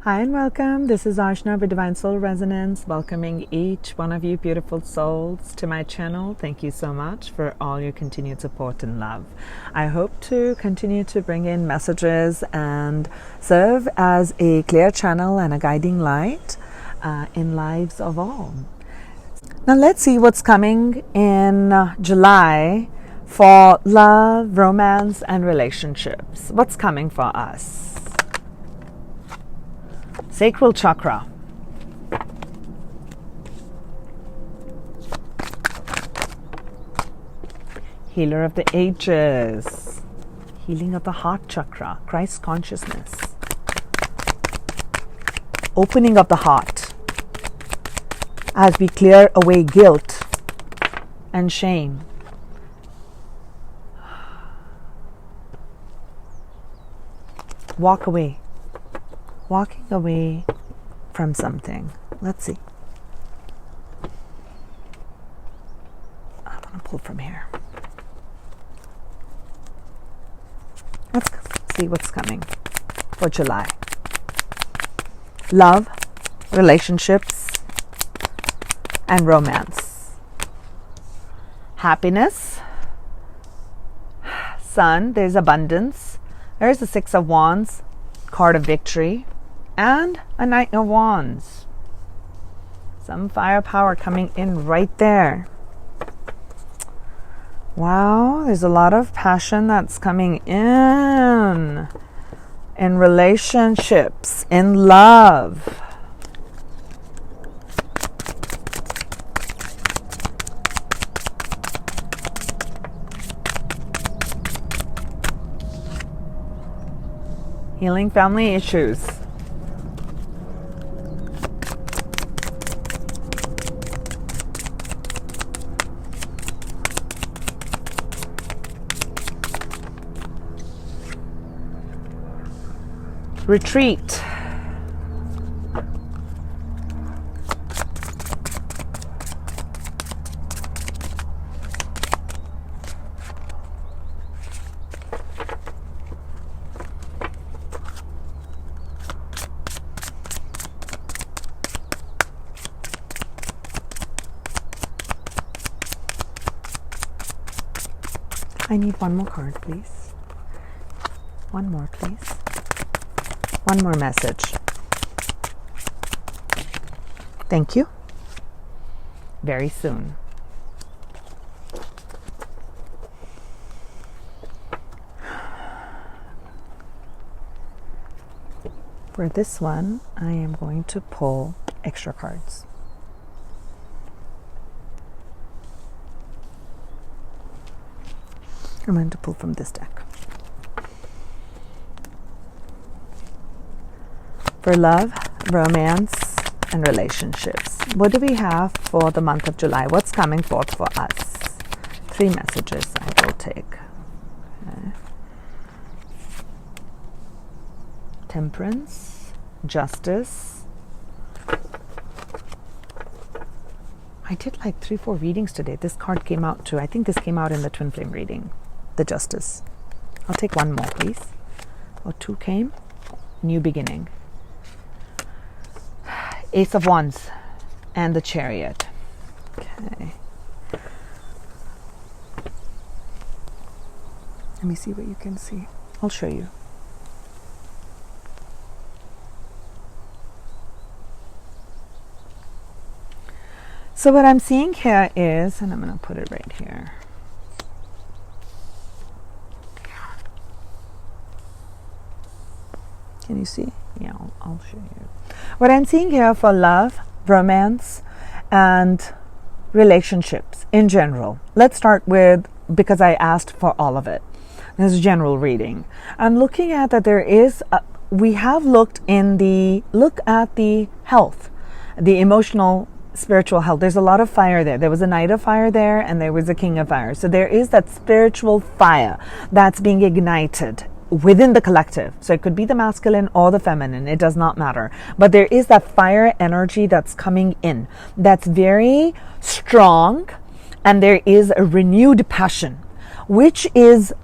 Hi and welcome. This is Archana with Divine Soul Resonance, welcoming each one of you beautiful souls to my channel. Thank you so much for all your continued support and love. I hope to continue to bring in messages and serve as a clear channel and a guiding light in lives of all. Now let's see what's coming in July for love, romance, and relationships. What's coming for us? Sacral Chakra. Healer of the ages. Healing of the heart chakra. Christ consciousness. Opening of the heart as we clear away guilt and shame. Walk away. Walking away from something. Let's see. I want to pull from here. Let's see what's coming for July. Love, relationships, and romance. Happiness. Sun, there's abundance. There's the Six of Wands, card of victory. And a Knight of Wands. Some firepower coming in right there. Wow, there's a lot of passion that's coming in relationships, in love. Healing family issues. Retreat. I need one more card, please. One more, please. One more message. Thank you. Very soon. For this one, I am going to pull extra cards. I'm going to pull from this deck. For love, romance, and relationships. What do we have for the month of July? What's coming forth for us? 3 messages I will take. Okay. Temperance, justice. I did like 3-4 readings today. This card came out too. I think this came out in the twin flame reading. The justice. I'll take one more, please. Oh, 2 came. New beginning. Ace of Wands and the Chariot. Okay. Let me see what you can see. I'll show you. So what I'm seeing here is, and I'm going to put it right here. Can you see? Yeah, I'll show you. What I'm seeing here for love, romance, and relationships in general. Let's start with, because I asked for all of it. This is general reading. I'm looking at that there is, we have look at the health, the emotional, spiritual health. There's a lot of fire there. There was a Knight of Fire there, and there was a King of Fire. So there is that spiritual fire that's being ignited within the collective. So it could be the masculine or the feminine, it does not matter. But there is that fire energy that's coming in, that's very strong, and there is a renewed passion, which is,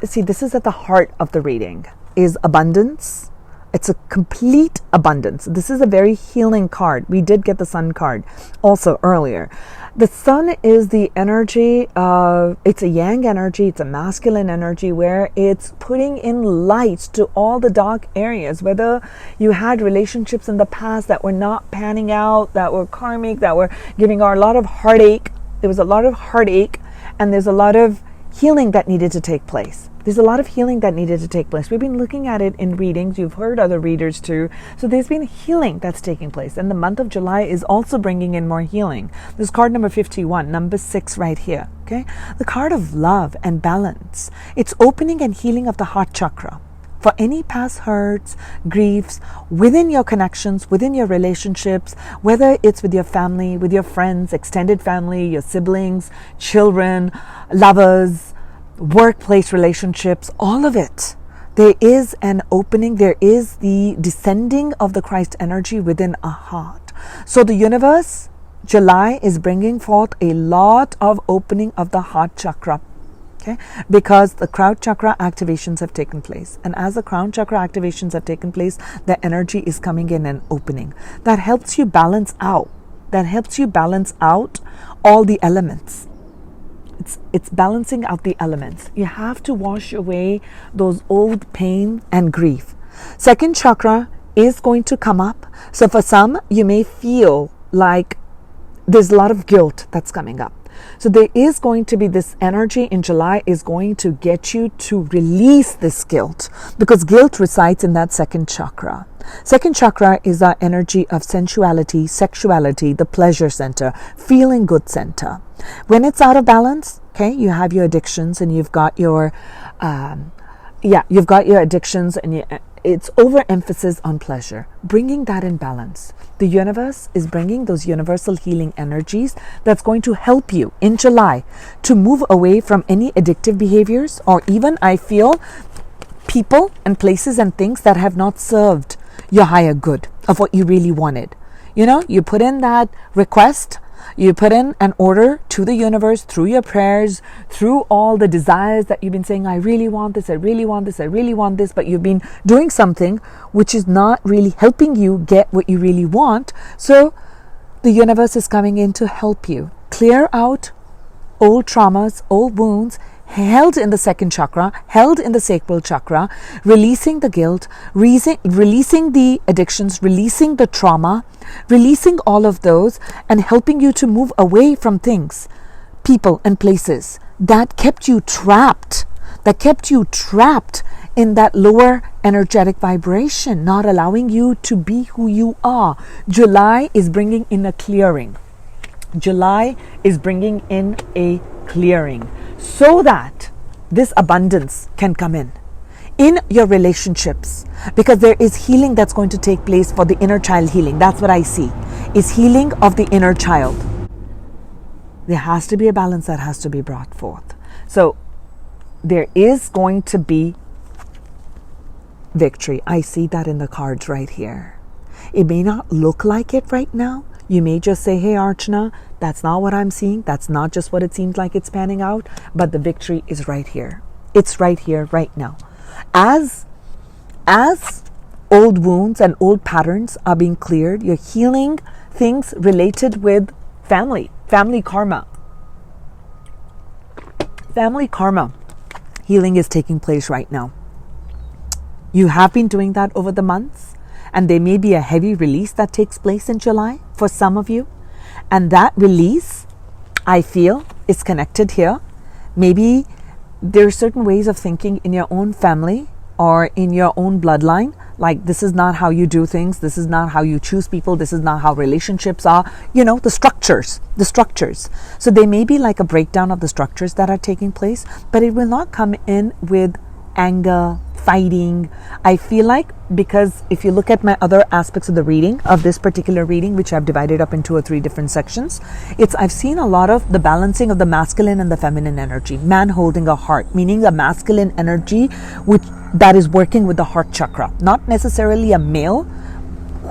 see, this is at the heart of the reading, is abundance, It's a complete abundance. This is a very healing card. We did get the Sun card also earlier. The Sun is the energy of, it's a yang energy, it's a masculine energy where it's putting in light to all the dark areas, whether you had relationships in the past that were not panning out, that were karmic, that were giving a lot of heartache. There was a lot of heartache, and there's a lot of healing that needed to take place. There's a lot of healing that needed to take place. We've been looking at it in readings. You've heard other readers too. So there's been healing that's taking place. And the month of July is also bringing in more healing. This card number 51, number 6 right here. Okay, the card of love and balance. It's opening and healing of the heart chakra. For any past hurts, griefs, within your connections, within your relationships, whether it's with your family, with your friends, extended family, your siblings, children, lovers, workplace relationships, all of it. There is an opening, there is the descending of the Christ energy within a heart. So the universe, July, is bringing forth a lot of opening of the heart chakra. Okay, because the crown chakra activations have taken place. And as the crown chakra activations have taken place, the energy is coming in and opening. That helps you balance out. That helps you balance out all the elements. It's balancing out the elements. You have to wash away those old pain and grief. Second chakra is going to come up. So for some, you may feel like there's a lot of guilt that's coming up. So there is going to be this energy in July is going to get you to release this guilt, because guilt resides in that second chakra. Second chakra is our energy of sensuality, sexuality, the pleasure center, feeling good center. When it's out of balance, okay, you have your addictions and you've got your, addictions and it's overemphasis on pleasure. Bringing that in balance. The universe is bringing those universal healing energies that's going to help you in July to move away from any addictive behaviors, or even, I feel, people and places and things that have not served your higher good of what you really wanted. You know, you put in that request, you put in an order to the universe through your prayers, through all the desires that you've been saying, I really want this, I really want this, I really want this, but you've been doing something which is not really helping you get what you really want. So the universe is coming in to help you clear out old traumas, old wounds, held in the second chakra, held in the sacral chakra, releasing the guilt, releasing the addictions, releasing the trauma, releasing all of those, and helping you to move away from things, people and places that kept you trapped, in that lower energetic vibration, not allowing you to be who you are. July is bringing in a clearing. July is bringing in a clearing so that this abundance can come in your relationships, because there is healing that's going to take place for the inner child healing. That's what I see, is healing of the inner child. There has to be a balance that has to be brought forth. So there is going to be victory. I see that in the cards right here. It may not look like it right now. You may just say, hey, Archana, that's not what I'm seeing. That's not just what it seems like it's panning out. But the victory is right here. It's right here, right now. As old wounds and old patterns are being cleared, you're healing things related with family karma. Family karma healing is taking place right now. You have been doing that over the months, and there may be a heavy release that takes place in July for some of you. And that release, I feel, is connected here. Maybe there are certain ways of thinking in your own family or in your own bloodline, like this is not how you do things, this is not how you choose people, this is not how relationships are, the structures. So there may be like a breakdown of the structures that are taking place, but it will not come in with anger, fighting. I feel like, because if you look at my other aspects of the reading, of this particular reading, which I've divided up in 2 or 3 different sections, I've seen a lot of the balancing of the masculine and the feminine energy. Man holding a heart, meaning a masculine energy that is working with the heart chakra. Not necessarily a male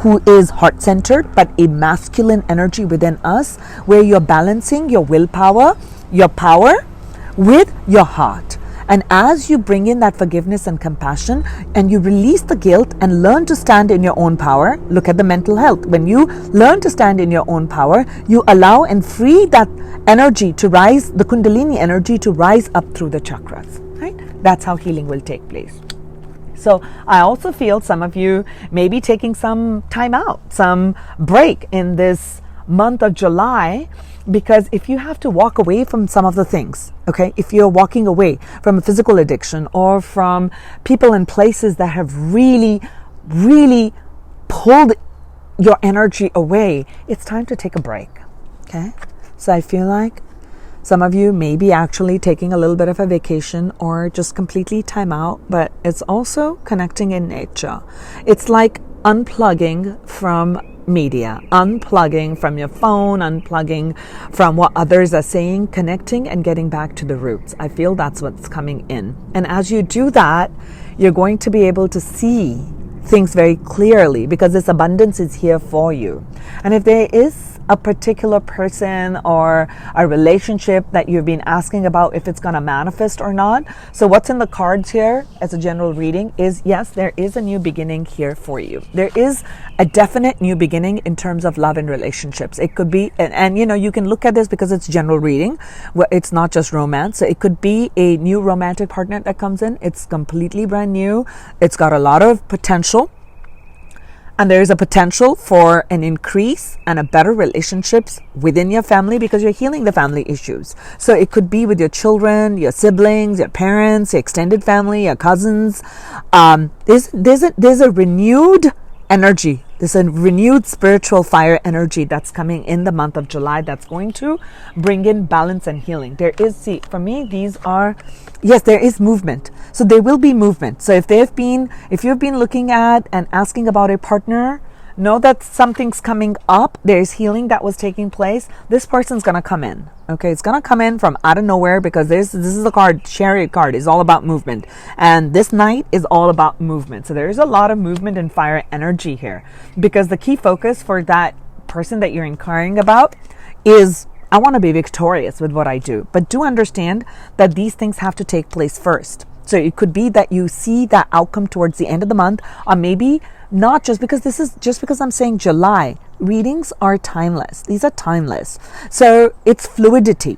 who is heart-centered, but a masculine energy within us, where you're balancing your willpower, your power with your heart. And as you bring in that forgiveness and compassion and you release the guilt and learn to stand in your own power, look at the mental health. When you learn to stand in your own power, you allow and free that energy to rise, the Kundalini energy to rise up through the chakras, right? That's how healing will take place. So I also feel some of you may be taking some time out, some break in this month of July, because if you have to walk away from some of the things, okay, if you're walking away from a physical addiction or from people and places that have really, really pulled your energy away, it's time to take a break, okay? So I feel like some of you may be actually taking a little bit of a vacation or just completely time out, but it's also connecting in nature. It's like unplugging from media, unplugging from your phone, unplugging from what others are saying, connecting and getting back to the roots. I feel that's what's coming in. And as you do that, you're going to be able to see things very clearly because this abundance is here for you. And if there is a particular person or a relationship that you've been asking about if it's going to manifest or not. So what's in the cards here as a general reading is, yes, there is a new beginning here for you. There is a definite new beginning in terms of love and relationships. It could be, and you know, you can look at this because it's general reading. It's not just romance. So it could be a new romantic partner that comes in. It's completely brand new. It's got a lot of potential. And there is a potential for an increase and a better relationships within your family because you're healing the family issues. So it could be with your children, your siblings, your parents, your extended family, your cousins. There's a renewed energy. There's a renewed spiritual fire energy that's coming in the month of July that's going to bring in balance and healing. There is, see, for me, these are, yes, there is movement. So there will be movement. So if you've been looking at and asking about a partner, know that something's coming up. There's healing that was taking place. This person's going to come in. Okay, it's going to come in from out of nowhere because this is the card, Chariot card, is all about movement. And this night is all about movement. So there is a lot of movement and fire energy here because the key focus for that person that you're inquiring about is, I want to be victorious with what I do. But do understand that these things have to take place first. So it could be that you see that outcome towards the end of the month, or maybe not, just because I'm saying July. Readings are timeless. These are timeless. So it's fluidity.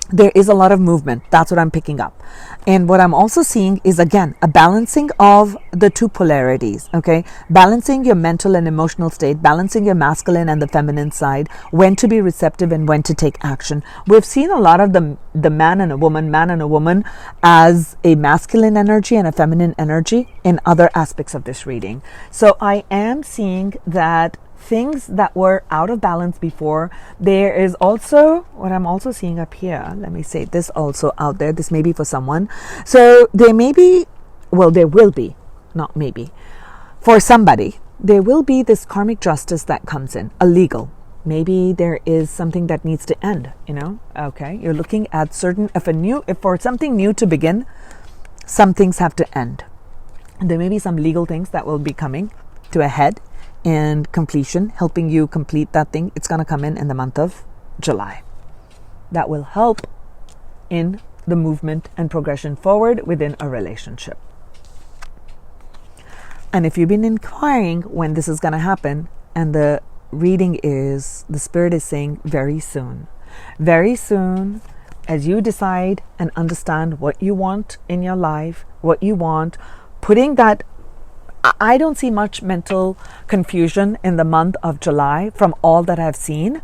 There is a lot of movement. That's what I'm picking up. And what I'm also seeing is, again, a balancing of the two polarities, okay? Balancing your mental and emotional state, balancing your masculine and the feminine side, when to be receptive and when to take action. We've seen a lot of the man and a woman as a masculine energy and a feminine energy in other aspects of this reading. So I am seeing that things that were out of balance before, there is also what I'm also seeing up here. Let me say this also out there. This may be for someone. So there will be, not maybe, for somebody, there will be this karmic justice that comes in, a legal. Maybe there is something that needs to end, you know? Okay, you're looking at certain, if for something new to begin, some things have to end. And there may be some legal things that will be coming to a head and completion, helping you complete that thing. It's going to come in the month of July. That will help in the movement and progression forward within a relationship. And if you've been inquiring when this is going to happen, and the reading is, the spirit is saying very soon. Very soon, as you decide and understand what you want in your life, what you want, putting that, I don't see much mental confusion in the month of July from all that I've seen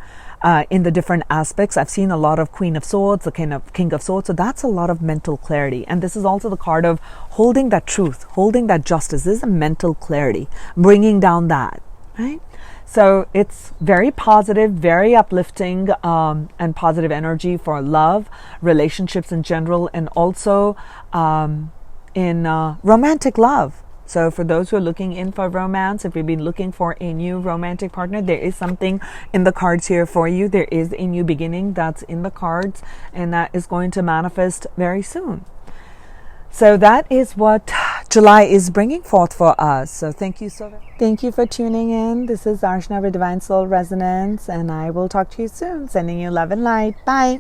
in the different aspects. I've seen a lot of Queen of Swords, the King of Swords. So that's a lot of mental clarity. And this is also the card of holding that truth, holding that justice. This is a mental clarity, bringing down that, right? So it's very positive, very uplifting, and positive energy for love, relationships in general, and also in romantic love. So for those who are looking in for romance, if you've been looking for a new romantic partner, there is something in the cards here for you. There is a new beginning that's in the cards, and that is going to manifest very soon. So that is what July is bringing forth for us. So thank you for tuning in. This is Archana with Divine Soul Resonance, and I will talk to you soon. Sending you love and light. Bye.